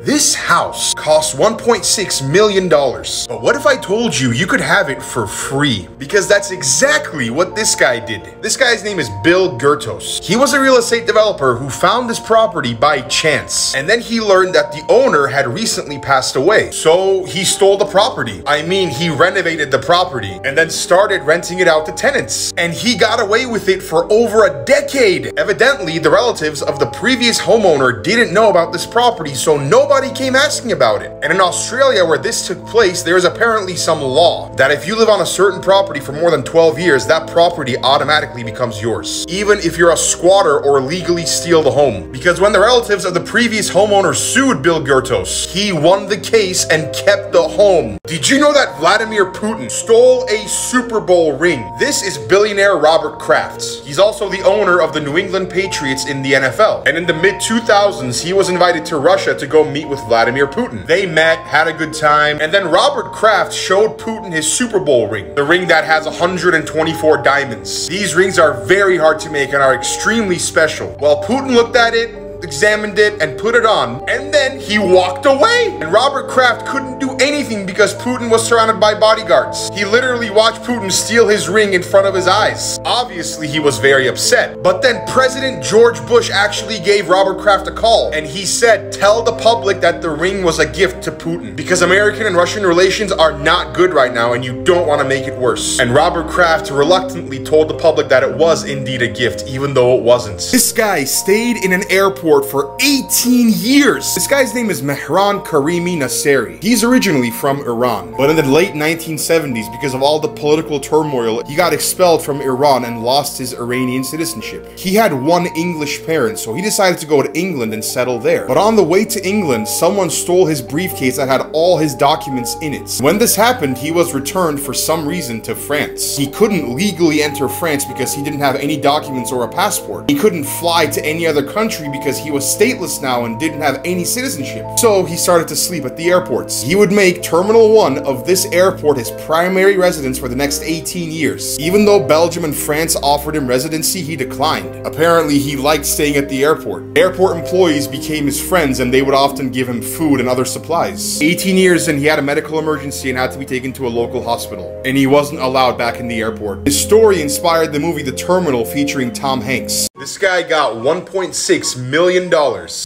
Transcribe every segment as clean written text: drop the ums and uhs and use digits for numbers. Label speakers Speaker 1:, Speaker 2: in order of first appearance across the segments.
Speaker 1: This house costs $1.6 million. But what if I told you you could have it for free? Because that's exactly what this guy did. This guy's name is Bill Gertos. He was a real estate developer who found this property by chance. And then he learned that the owner had recently passed away. So he stole the property. I mean, he renovated the property and then started renting it out to tenants. And he got away with it for over a decade. Evidently, the relatives of the previous homeowner didn't know about this property, so nobody came asking about it. And in Australia, where this took place, there is apparently some law that if you live on a certain property for more than 12 years, that property automatically becomes yours, even if you're a squatter or legally steal the home. Because when the relatives of the previous homeowner sued Bill Gertos, he won the case and kept the home. Did you know that Vladimir Putin stole a Super Bowl ring? This is billionaire Robert Kraft. He's also the owner of the New England Patriots in the NFL. And in the mid-2000s, he was invited to Russia to go meet with Vladimir Putin. They met, had a good time, and then Robert Kraft showed Putin his Super Bowl ring, the ring that has 124 diamonds. These rings are very hard to make and are extremely special. Well, Putin looked at it, examined it, and put it on, and then he walked away. And Robert Kraft couldn't do anything because Putin was surrounded by bodyguards. He literally watched Putin steal his ring in front of his eyes. Obviously, he was very upset. But then President George Bush actually gave Robert Kraft a call, and he said, tell the public that the ring was a gift to Putin, because American and Russian relations are not good right now, and you don't want to make it worse. And Robert Kraft reluctantly told the public that it was indeed a gift, even though it wasn't. This guy stayed in an airport for 18 years. This guy's name is Mehran Karimi Nasseri. He's originally from Iran, but in the late 1970s, because of all the political turmoil, he got expelled from Iran and lost his Iranian citizenship. He had one English parent, so he decided to go to England and settle there. But on the way to England, someone stole his briefcase that had all his documents in it. When this happened, he was returned for some reason to France. He couldn't legally enter France because he didn't have any documents or a passport. He couldn't fly to any other country because he was stateless now and didn't have any citizenship. So he started to sleep at the airports. He would make Terminal 1 of this airport his primary residence for the next 18 years. Even though Belgium and France offered him residency, he declined. Apparently, he liked staying at the airport. Airport employees became his friends and they would often give him food and other supplies. 18 years in, he had a medical emergency and had to be taken to a local hospital. And he wasn't allowed back in the airport. His story inspired the movie The Terminal featuring Tom Hanks. This guy got $1.6 million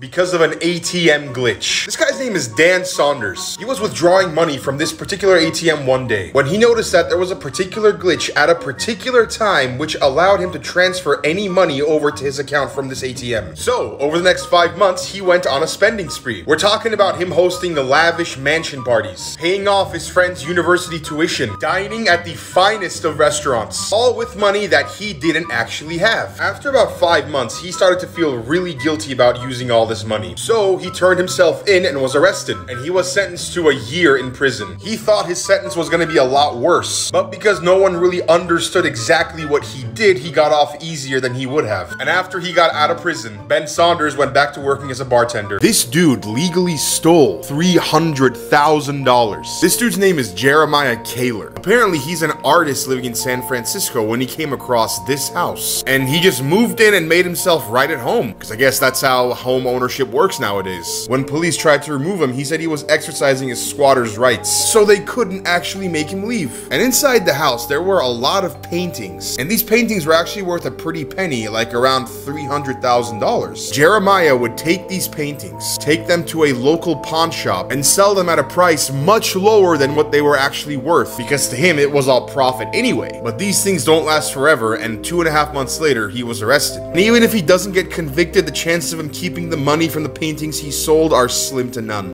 Speaker 1: because of an ATM glitch. This guy's name is Dan Saunders. He was withdrawing money from this particular ATM one day when he noticed that there was a particular glitch at a particular time which allowed him to transfer any money over to his account from this ATM. So, over the next 5 months, he went on a spending spree. We're talking about him hosting the lavish mansion parties, paying off his friend's university tuition, dining at the finest of restaurants, all with money that he didn't actually have. After about 5 months, he started to feel really guilty about using all this money. So he turned himself in and was arrested, and he was sentenced to a year in prison. He thought his sentence was going to be a lot worse, but because no one really understood exactly what he did, he got off easier than he would have. And after he got out of prison, Ben Saunders went back to working as a bartender. This dude legally stole $300,000. This dude's name is Jeremiah Kaler. Apparently, he's an artist living in San Francisco when he came across this house, and he just moved in and made himself right at home, because I guess that's how home ownership works nowadays. When police tried to remove him, he said he was exercising his squatter's rights, so they couldn't actually make him leave. And inside the house, there were a lot of paintings, and these paintings were actually worth a pretty penny, like around $300,000. Jeremiah would take these paintings, take them to a local pawn shop, and sell them at a price much lower than what they were actually worth, because to him, it was all profit anyway. But these things don't last forever, and 2.5 months later, he was arrested. And even if he doesn't get convicted, the chances of him keeping the money from the paintings he sold are slim to none.